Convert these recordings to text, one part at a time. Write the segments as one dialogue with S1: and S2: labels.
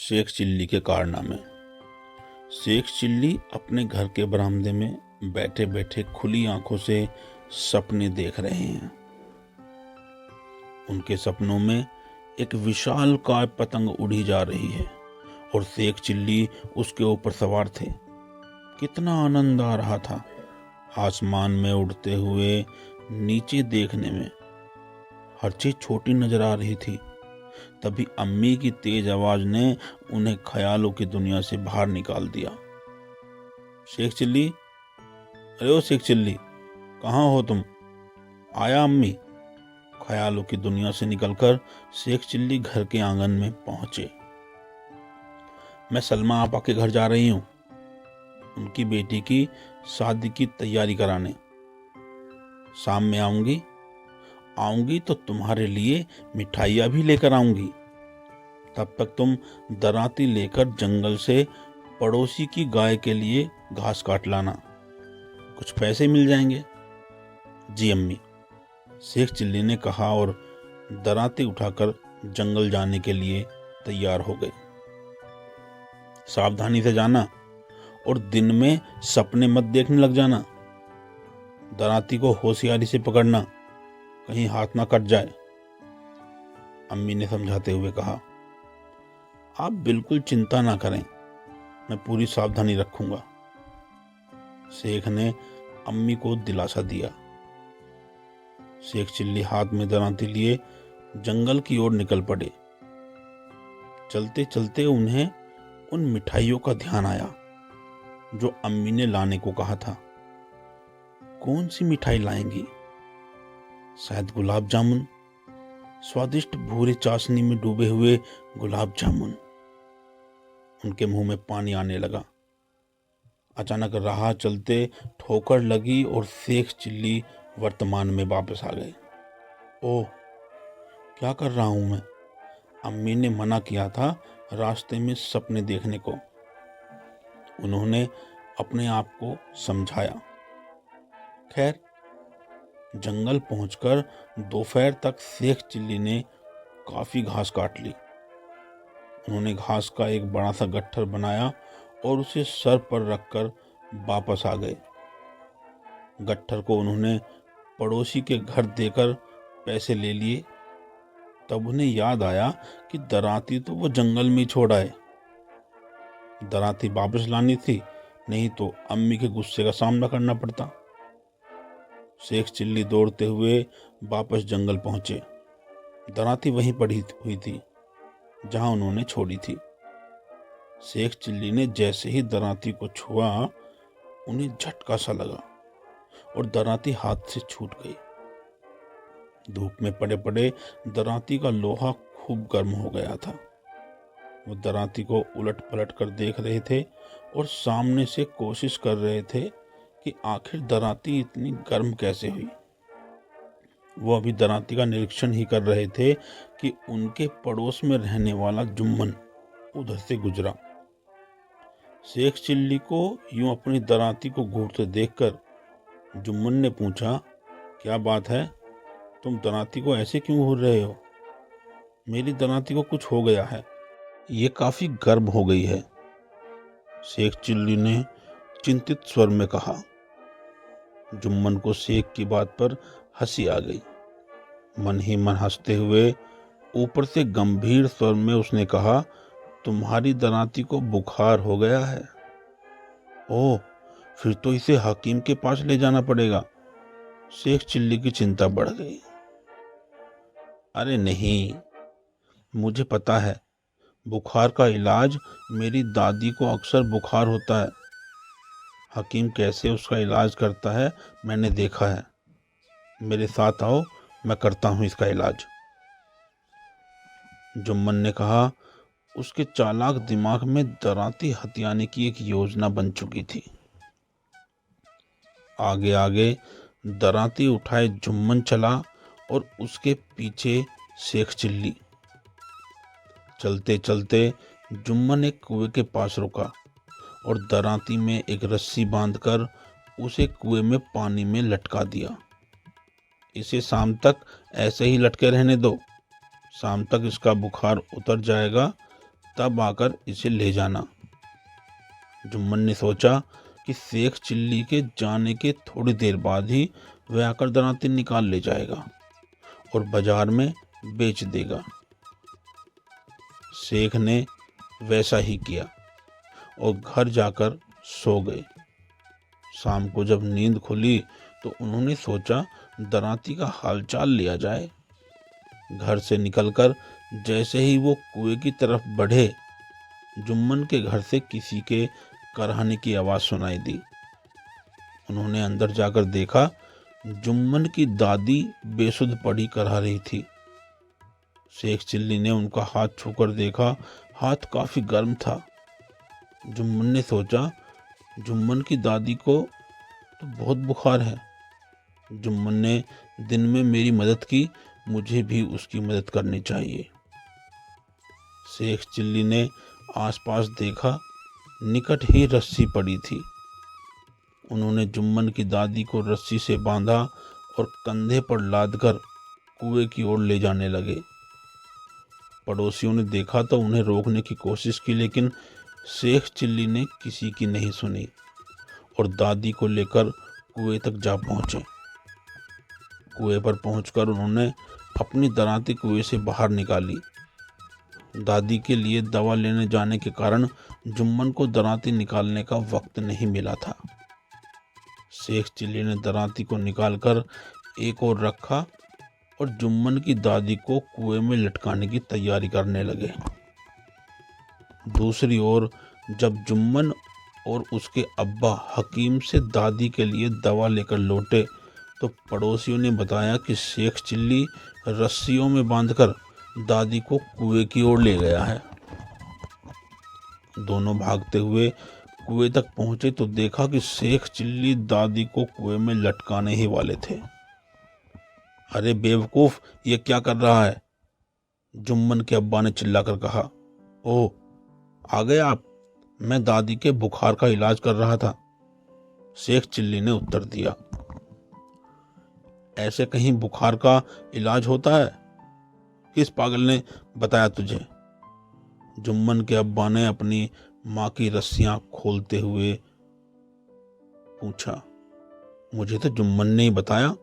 S1: Sheikh chilli के कारनामे। Sheikh chilli अपने घर के बरामदे में बैठे बैठे खुली आंखों से सपने देख रहे हैं। उनके सपनों में एक विशालकाय पतंग उड़ी जा रही है और शेख चिल्ली उसके ऊपर सवार थे। कितना आनंद आ रहा था आसमान में उड़ते हुए नीचे देखने में। हर चीज छोटी नजर आ रही थी। तभी अम्मी की तेज आवाज ने उन्हें ख्यालों की दुनिया से बाहर निकाल दिया। शेख चिल्ली, अरे ओ शेख चिल्ली, कहाँ हो तुम? आया अम्मी। ख्यालों की दुनिया से निकलकर शेख चिल्ली घर के आंगन में पहुंचे। मैं सलमा आपा के घर जा रही हूं, उनकी बेटी की शादी की तैयारी कराने। शाम में आऊंगी तो तुम्हारे लिए मिठाइयाँ भी लेकर आऊंगी। तब तक तुम दराती लेकर जंगल से पड़ोसी की गाय के लिए घास काट लाना, कुछ पैसे मिल जाएंगे। जी अम्मी, शेख चिल्ली ने कहा और दराती उठाकर जंगल जाने के लिए तैयार हो गए। सावधानी से जाना और दिन में सपने मत देखने लग जाना। दराती को होशियारी से पकड़ना, कहीं हाथ ना कट जाए, अम्मी ने समझाते हुए कहा। आप बिल्कुल चिंता ना करें, मैं पूरी सावधानी रखूंगा, शेख ने अम्मी को दिलासा दिया। शेख चिल्ली हाथ में दराती लिए जंगल की ओर निकल पड़े। चलते चलते उन्हें उन मिठाइयों का ध्यान आया जो अम्मी ने लाने को कहा था। कौन सी मिठाई लाएंगी? शायद गुलाब जामुन, स्वादिष्ट भूरे चाशनी में डूबे हुए गुलाब जामुन। उनके मुंह में पानी आने लगा। अचानक राह चलते ठोकर लगी और शेख चिल्ली वर्तमान में वापस आ गए। ओह, क्या कर रहा हूं मैं? अम्मी ने मना किया था रास्ते में सपने देखने को। उन्होंने अपने आप को समझाया। खैर, जंगल पहुंचकर दोपहर तक शेख चिल्ली ने काफी घास काट ली। उन्होंने घास का एक बड़ा सा गट्ठर बनाया और उसे सर पर रखकर वापस आ गए। गट्ठर को उन्होंने पड़ोसी के घर देकर पैसे ले लिए। तब उन्हें याद आया कि दराती तो वो जंगल में ही छोड़ आए। दराती वापस लानी थी, नहीं तो अम्मी के गुस्से का सामना करना पड़ता। शेख चिल्ली दौड़ते हुए वापस जंगल पहुंचे। दराती वहीं पड़ी हुई थी जहां उन्होंने छोड़ी थी। शेख चिल्ली ने जैसे ही दराती को छुआ, उन्हें झटका सा लगा और दराती हाथ से छूट गई। धूप में पड़े पड़े दराती का लोहा खूब गर्म हो गया था। वो दराती को उलट पलट कर देख रहे थे और सामने से कोशिश कर रहे थे कि आखिर दराती इतनी गर्म कैसे हुई। वो अभी दराती का निरीक्षण ही कर रहे थे कि उनके पड़ोस में रहने वाला जुम्मन उधर से गुजरा। शेख चिल्ली को यूं अपनी दराती को घूरते देखकर जुम्मन ने पूछा, क्या बात है, तुम दराती को ऐसे क्यों घूर रहे हो? मेरी दराती को कुछ हो गया है, ये काफी गर्म हो गई है, शेख चिल्ली ने चिंतित स्वर में कहा। जुम्मन को शेख की बात पर हंसी आ गई। मन ही मन हंसते हुए ऊपर से गंभीर स्वर में उसने कहा, तुम्हारी दराती को बुखार हो गया है। ओह, फिर तो इसे हकीम के पास ले जाना पड़ेगा। शेख चिल्ली की चिंता बढ़ गई। अरे नहीं, मुझे पता है, बुखार का इलाज मेरी दादी को अक्सर बुखार होता है। हकीम कैसे उसका इलाज करता है मैंने देखा है। मेरे साथ आओ, मैं करता हूं इसका इलाज, जुम्मन ने कहा। उसके चालाक दिमाग में दराती हथियाने की एक योजना बन चुकी थी। आगे आगे दराती उठाए जुम्मन चला और उसके पीछे शेख चिल्ली। चलते चलते जुम्मन एक कुएं के पास रुका और दराती में एक रस्सी बांधकर उसे कुएं में पानी में लटका दिया। इसे शाम तक ऐसे ही लटके रहने दो, शाम तक इसका बुखार उतर जाएगा, तब आकर इसे ले जाना। जुम्मन ने सोचा कि शेख चिल्ली के जाने के थोड़ी देर बाद ही वह आकर दरांती निकाल ले जाएगा और बाजार में बेच देगा। शेख ने वैसा ही किया और घर जाकर सो गए। शाम को जब नींद खुली तो उन्होंने सोचा दरांती का हालचाल लिया जाए। घर से निकलकर जैसे ही वो कुएं की तरफ बढ़े, जुम्मन के घर से किसी के कराहने की आवाज सुनाई दी। उन्होंने अंदर जाकर देखा, जुम्मन की दादी बेसुध पड़ी करहा रही थी। शेख चिल्ली ने उनका हाथ छूकर देखा, हाथ काफी गर्म था। जुम्मन ने सोचा, जुम्मन की दादी को तो बहुत बुखार है। जुम्मन ने दिन में मेरी मदद की, मुझे भी उसकी मदद करनी चाहिए। शेख चिल्ली ने आसपास देखा, निकट ही रस्सी पड़ी थी। उन्होंने जुम्मन की दादी को रस्सी से बांधा और कंधे पर लादकर कुएं की ओर ले जाने लगे। पड़ोसियों ने देखा तो उन्हें रोकने की कोशिश की, लेकिन शेख चिल्ली ने किसी की नहीं सुनी और दादी को लेकर कुएं तक जा पहुंचे। कुएं पर पहुंचकर उन्होंने अपनी दरांती कुएं से बाहर निकाली। दादी के लिए दवा लेने जाने के कारण जुम्मन को दरांती निकालने का वक्त नहीं मिला था। शेख चिल्ली ने दरांती को निकालकर एक ओर रखा और जुम्मन की दादी को कुएं में लटकाने की तैयारी करने लगे। दूसरी ओर जब जुम्मन और उसके अब्बा हकीम से दादी के लिए दवा लेकर लौटे तो पड़ोसियों ने बताया कि शेख चिल्ली रस्सियों में बांधकर दादी को कुएं की ओर ले गया है। दोनों भागते हुए कुएं तक पहुंचे तो देखा कि शेख चिल्ली दादी को कुएं में लटकाने ही वाले थे। अरे बेवकूफ, ये क्या कर रहा है? जुम्मन के अब्बा ने चिल्लाकर कहा। ओह, आ गए आप? मैं दादी के बुखार का इलाज कर रहा था, शेख चिल्ली ने उत्तर दिया। ऐसे कहीं बुखार का इलाज होता है? किस पागल ने बताया तुझे? जुम्मन के अब्बा ने अपनी माँ की रस्सियां खोलते हुए पूछा। मुझे तो जुम्मन ने ही बताया,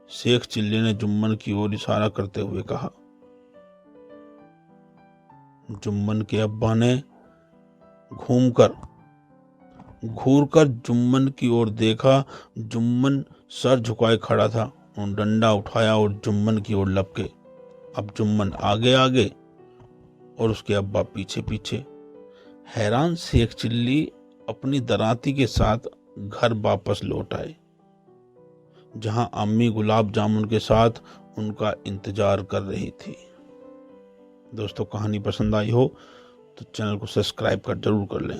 S1: शेख चिल्ली ने जुम्मन की ओर इशारा करते हुए कहा। जुम्मन के अब्बा ने घूरकर जुम्मन की ओर देखा। जुम्मन सर झुकाए खड़ा था। उन्होंने डंडा उठाया और जुम्मन की ओर लपके। अब जुम्मन आगे आगे और उसके अब्बा पीछे पीछे। हैरान शेख चिल्ली अपनी दरांती के साथ घर वापस लौट आए, जहां अम्मी गुलाब जामुन के साथ उनका इंतजार कर रही थी। दोस्तों, कहानी पसंद आई हो तो चैनल को सब्सक्राइब जरूर कर लें।